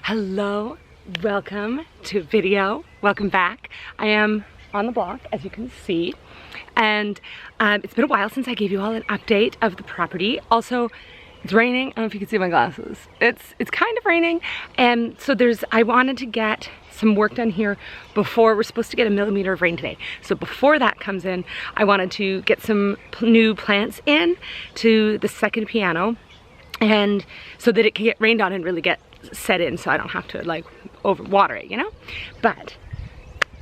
Hello, welcome to video. Welcome back. I am on the block, as you can see, and it's been a while since I gave you all an update of the property. Also, it's raining. I don't know if you can see my glasses. It's kind of raining, and so I wanted to get some work done here before we're supposed to get 1 millimeter of rain today. So before that comes in, I wanted to get some new plants in to the second piano, and so that it can get rained on and really get set in, so I don't have to like overwater it, you know? But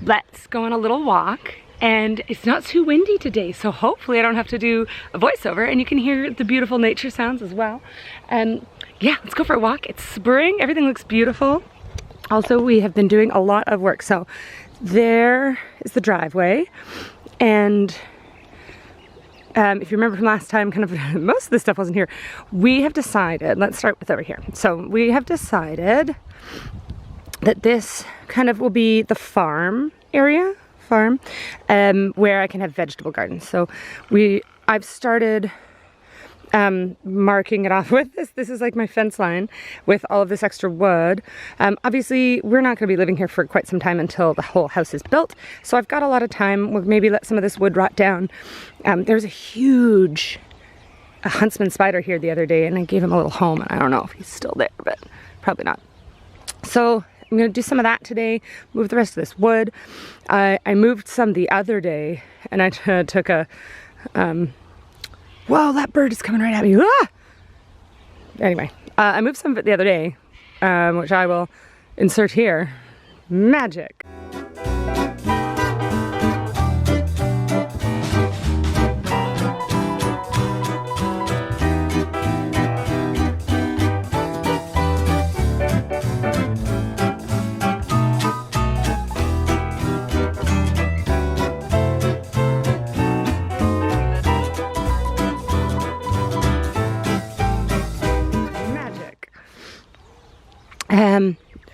let's go on a little walk, and it's not too windy today, so hopefully I don't have to do a voiceover and you can hear the beautiful nature sounds as well. And yeah, let's go for a walk. It's spring, everything looks beautiful. Also, we have been doing a lot of work. So there is the driveway, and if you remember from last time, kind of most of the stuff wasn't here. We have decided, let's start with over here. So we have decided that this kind of will be the farm area, where I can have vegetable gardens. So I've started marking it off with this. This is like my fence line with all of this extra wood. Obviously, we're not going to be living here for quite some time until the whole house is built. So I've got a lot of time. We'll maybe let some of this wood rot down. There's a huge huntsman spider here the other day, and I gave him a little home, and I don't know if he's still there, but probably not. So I'm going to do some of that today, move the rest of this wood. I moved some the other day, and I took a whoa, that bird is coming right at me. Ah! Anyway, I moved some of it the other day, which I will insert here. Magic.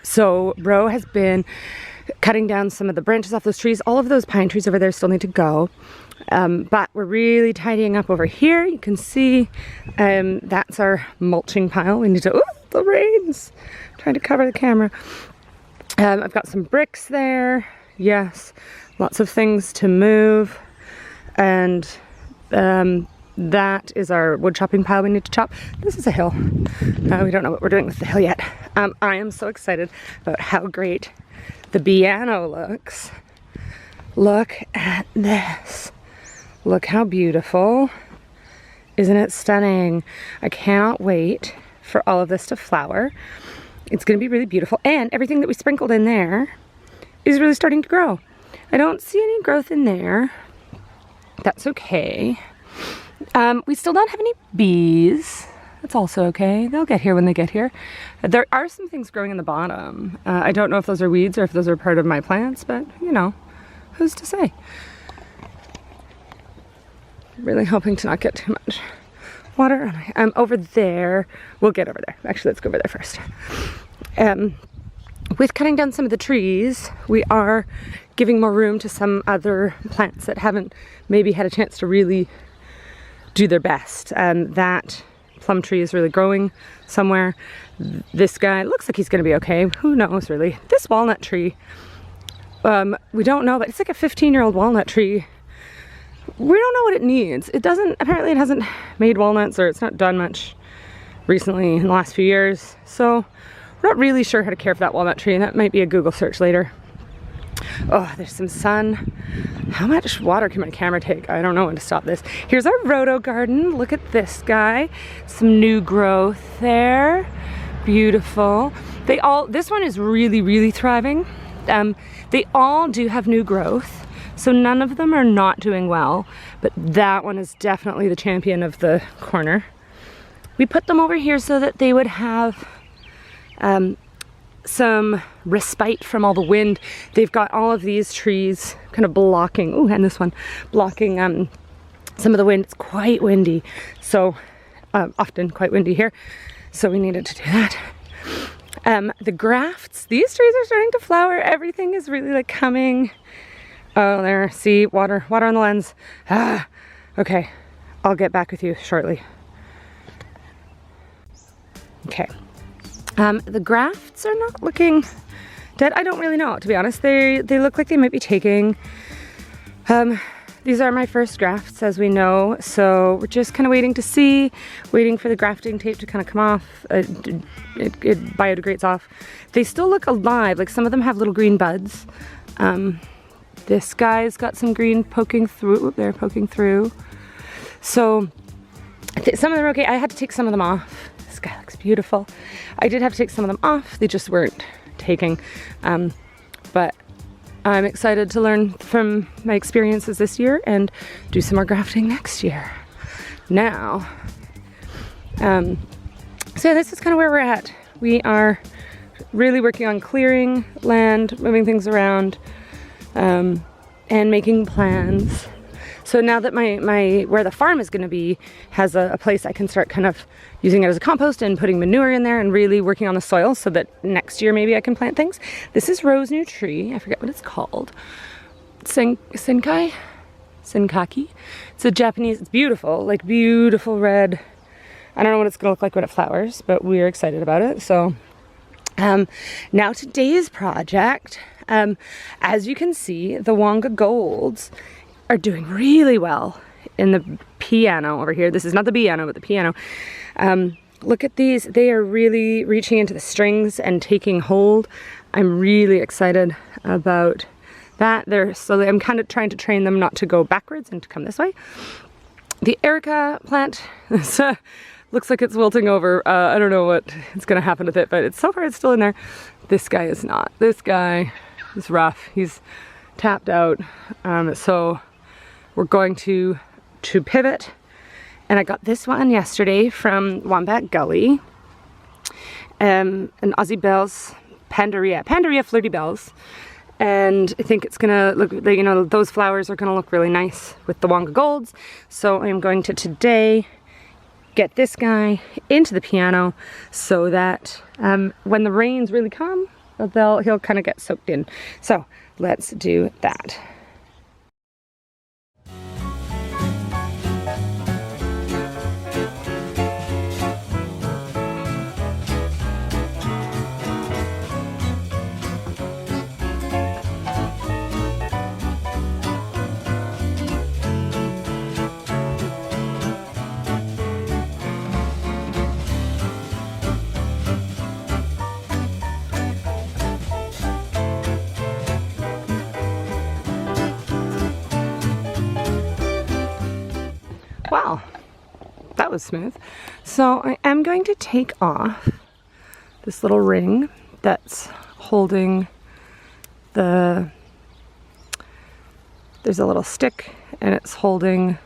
So Bro has been cutting down some of the branches off those trees. All of those pine trees over there still need to go. But we're really tidying up over here. You can see that's our mulching pile. We need to, oh, the rain's trying to cover the camera. I've got some bricks there. Yes, lots of things to move. And that is our wood chopping pile we need to chop. This is a hill. We don't know what we're doing with the hill yet. I am so excited about how great the piano looks. Look at this. Look how beautiful. Isn't it stunning? I cannot wait for all of this to flower. It's going to be really beautiful. And everything that we sprinkled in there is really starting to grow. I don't see any growth in there. That's okay. We still don't have any bees. That's also okay. They'll get here when they get here. There are some things growing in the bottom. I don't know if those are weeds or if those are part of my plants, but you know, who's to say? Really hoping to not get too much water. Over there, we'll get over there. Actually, let's go over there first. With cutting down some of the trees, we are giving more room to some other plants that haven't maybe had a chance to really do their best. That plum tree is really growing somewhere. This guy looks like he's going to be okay. Who knows, really? This walnut tree, we don't know, but it's like a 15-year-old walnut tree. We don't know what it needs. It doesn't, apparently it hasn't made walnuts, or it's not done much recently in the last few years. So we're not really sure how to care for that walnut tree, and that might be a Google search later. Oh, there's some sun. How much water can my camera take? I don't know when to stop this. Here's our rhodo garden. Look at this guy. Some new growth there. Beautiful. This one is really, really thriving. They all do have new growth, so none of them are not doing well, but that one is definitely the champion of the corner. We put them over here so that they would have some respite from all the wind. They've got all of these trees kind of blocking, oh, and this one, blocking some of the wind. It's quite windy, so often quite windy here, so we needed to do that. The grafts, these trees are starting to flower. Everything is really like coming. Oh, there, see, water on the lens. Okay, I'll get back with you shortly. Okay. The grafts are not looking dead. I don't really know, to be honest. They look like they might be taking. These are my first grafts, as we know, so we're just kind of waiting to see, waiting for the grafting tape to kind of come off. It biodegrades off. They still look alive, like some of them have little green buds. This guy's got some green poking through. They're poking through. So some of them are okay. I had to take some of them off. This guy looks beautiful. I did have to take some of them off. They just weren't taking. But I'm excited to learn from my experiences this year and do some more grafting next year. Now, so this is kind of where we're at. We are really working on clearing land, moving things around, and making plans. So now that my where the farm is going to be has a place I can start kind of using it as a compost and putting manure in there and really working on the soil so that next year maybe I can plant things. This is Rose's new tree. I forget what it's called. Senkaki? It's a Japanese, it's beautiful, like beautiful red. I don't know what it's gonna look like when it flowers, but we're excited about it. So now today's project, as you can see, the Wonga Golds are doing really well in the piano over here. This is not the piano, but the piano. Look at these. They are really reaching into the strings and taking hold. I'm really excited about that. They're slowly, I'm kind of trying to train them not to go backwards and to come this way. The Erica plant looks like it's wilting over. I don't know what is going to happen with it, but so far it's still in there. This guy is not. This guy is rough. He's tapped out. So we're going to pivot. And I got this one yesterday from Wombat Gully. An Aussie Bells, Pandaria Flirty Bells. And I think it's gonna look, you know, those flowers are gonna look really nice with the Wonga Golds. So I'm going to today get this guy into the piano so that when the rains really come, he'll kind of get soaked in. So let's do that. Wow, that was smooth. So I am going to take off this little ring that's holding there's a little stick and it's holding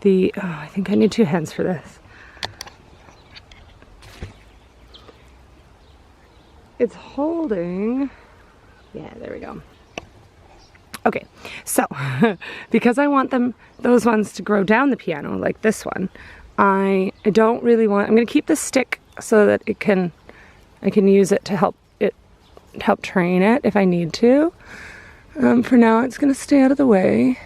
oh, I think I need 2 hands for this. It's holding, yeah, there we go. Okay, so because I want those ones to grow down the piano like this one, I don't really want, I'm gonna keep the stick so that I can use it to help train it if I need to. For now, it's gonna stay out of the way.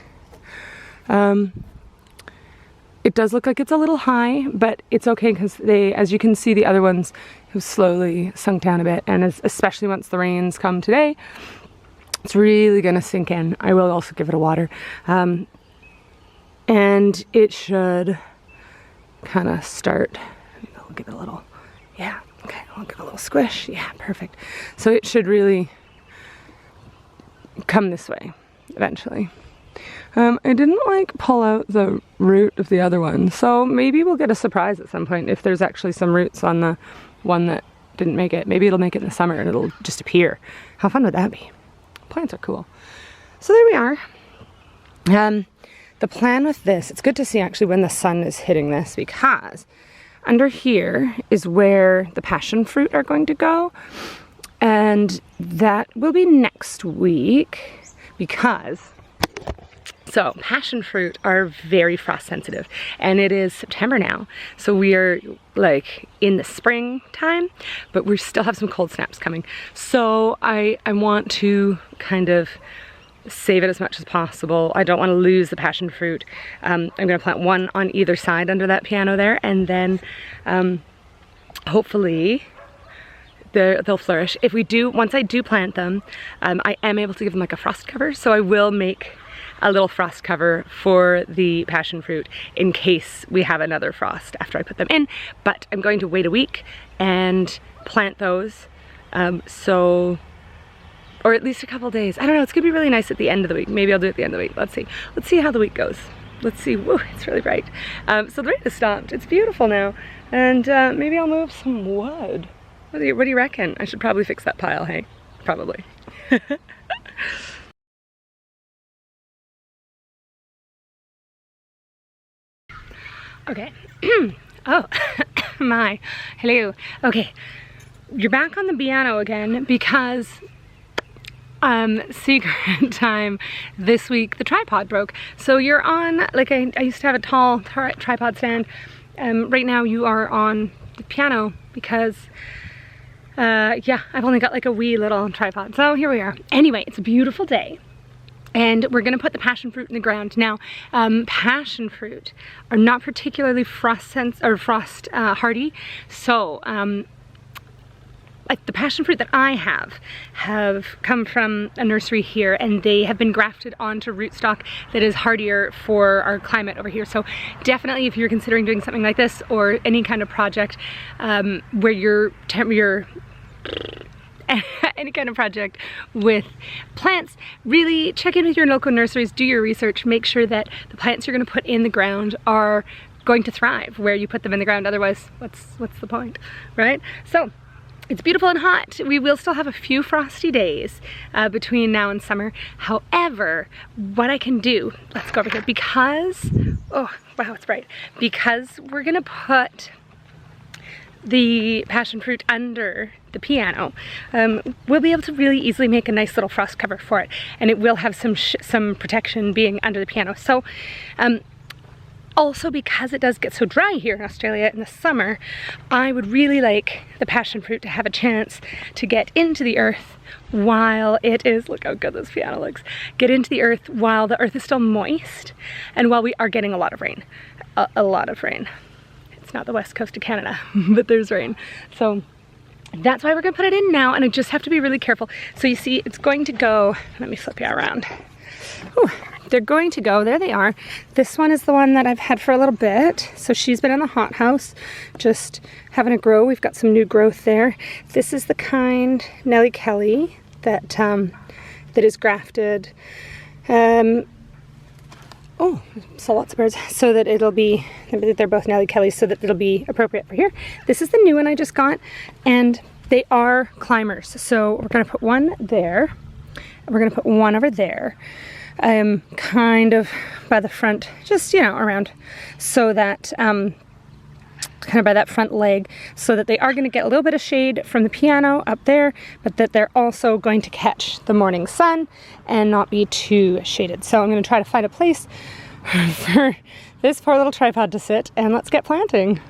It does look like it's a little high, but it's okay because as you can see, the other ones have slowly sunk down a bit, and especially once the rains come today, it's really gonna sink in. I will also give it a water. And it should kind of start, I'll give it a little, yeah, okay, I'll give it a little squish. Yeah, perfect. So it should really come this way eventually. I didn't pull out the root of the other one, so maybe we'll get a surprise at some point if there's actually some roots on the one that didn't make it. Maybe it'll make it in the summer and it'll just appear. How fun would that be? Plants are cool. So there we are. The plan with this, it's good to see actually when the sun is hitting this, because under here is where the passion fruit are going to go, and that will be next week because so passion fruit are very frost sensitive, and it is September now, so we are in the springtime, but we still have some cold snaps coming. So I want to kind of save it as much as possible. I don't want to lose the passion fruit. I'm going to plant one on either side under that piano there, and then hopefully they'll flourish. If we do, once I do plant them, I am able to give them like a frost cover, so I will make a little frost cover for the passion fruit in case we have another frost after I put them in. But I'm going to wait a week and plant those, or at least a couple days. I don't know, it's gonna be really nice at the end of the week. Maybe I'll do it at the end of the week. Let's see how the week goes. Let's see. Whoa, it's really bright. So the rain has stopped. It's beautiful now, and maybe I'll move some wood. What do you reckon? I should probably fix that pile, hey? Probably. Okay. Oh, my. Hello. Okay. You're back on the piano again because secret time this week, the tripod broke. So you're on, like I used to have a tall tripod stand. Right now you are on the piano because yeah, I've only got like a wee little tripod. So here we are. Anyway, it's a beautiful day, and we're gonna put the passion fruit in the ground. Now, passion fruit are not particularly frost hardy, so like the passion fruit that I have come from a nursery here, and they have been grafted onto rootstock that is hardier for our climate over here. So definitely, if you're considering doing something like this or any kind of project where you're any kind of project with plants, really check in with your local nurseries, do your research, make sure that the plants you're going to put in the ground are going to thrive where you put them in the ground. Otherwise, what's the point, right? So it's beautiful and hot. We will still have a few frosty days between now and summer. However, what I can do, let's go over here, because, oh wow, it's bright, because we're gonna put the passion fruit under the piano, we'll be able to really easily make a nice little frost cover for it, and it will have some protection being under the piano. So also, because it does get so dry here in Australia in the summer, I would really like the passion fruit to have a chance to get into the earth while it is, look how good this piano looks, get into the earth while the earth is still moist and while we are getting a lot of rain. A lot of rain. It's not the west coast of Canada, but there's rain. So that's why we're gonna put it in now, and I just have to be really careful. So you see, it's going to go, let me flip you around. Whew. They're going to go, there they are. This one is the one that I've had for a little bit. So she's been in the hothouse, just having a grow. We've got some new growth there. This is the kind Nellie Kelly that that is grafted. Oh, saw lots of birds. So that it'll be, they're both Nellie Kellys, so that it'll be appropriate for here. This is the new one I just got, and they are climbers. So we're gonna put one there, and we're gonna put one over there. Kind of by the front, just, you know, around, so that kind of by that front leg, so that they are going to get a little bit of shade from the piano up there, but that they're also going to catch the morning sun and not be too shaded. So I'm going to try to find a place for this poor little tripod to sit, and let's get planting.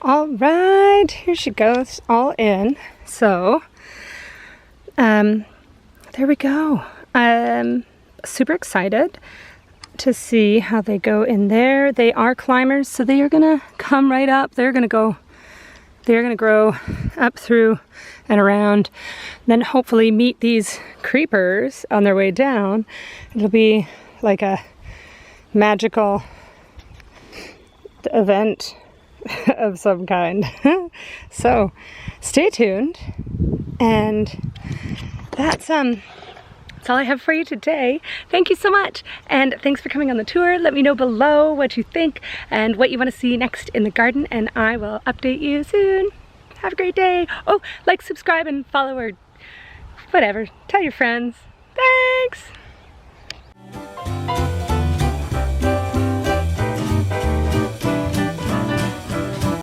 All right, here she goes, all in. So, there we go. I'm super excited to see how they go in there. They are climbers, so they are gonna come right up. They're gonna go they're gonna grow up through and around, then hopefully meet these creepers on their way down. It'll be like a magical event of some kind. So stay tuned, and that's all I have for you today. Thank you so much, and thanks for coming on the tour. Let me know below what you think and what you want to see next in the garden, and I will update you soon. Have a great day. Oh, like, subscribe, and follow, or whatever. Tell your friends. Thanks.